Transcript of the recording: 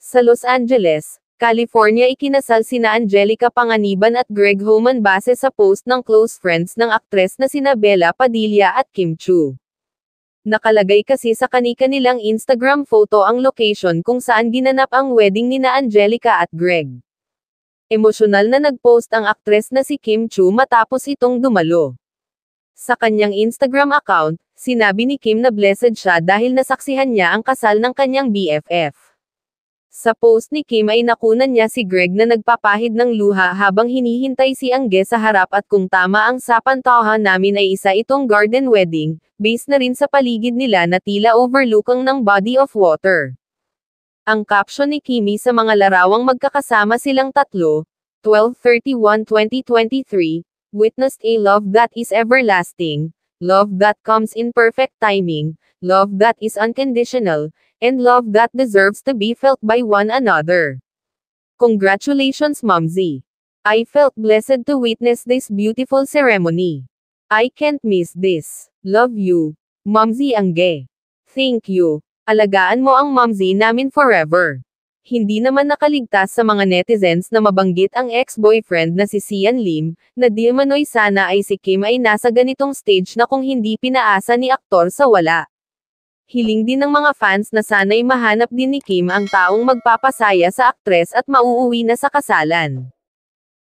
Sa Los Angeles, California ikinasal sina Angelica Panganiban at Greg Homan base sa post ng close friends ng aktres na sina Bella Padilla at Kim Chiu. Nakalagay kasi sa kani-kanilang Instagram photo ang location kung saan ginanap ang wedding nina Angelica at Greg. Emosyonal na nag-post ang aktres na si Kim Chiu matapos itong dumalo. Sa kanyang Instagram account, sinabi ni Kim na blessed siya dahil nasaksihan niya ang kasal ng kanyang BFF. Sa post ni Kim ay nakunan niya si Greg na nagpapahid ng luha habang hinihintay si Angge sa harap at kung tama ang sapantahan namin ay isa itong garden wedding, based na rin sa paligid nila na tila overlookang ng body of water. Ang caption ni Kimi sa mga larawang magkakasama silang tatlo, 12/31/2023, witnessed a love that is everlasting, love that comes in perfect timing, love that is unconditional, and love that deserves to be felt by one another. Congratulations Momzy. I felt blessed to witness this beautiful ceremony. I can't miss this. Love you, Momzy Angge. Thank you. Alagaan mo ang Momzy namin forever. Hindi naman nakaligtas sa mga netizens na mabanggit ang ex-boyfriend na si Sian Lim, na di umano'y sana ay si Kim ay nasa ganitong stage na kung hindi pinaasa ni aktor sa wala. Hiling din ng mga fans na sana'y mahanap din ni Kim ang taong magpapasaya sa aktres at mauuwi na sa kasalan.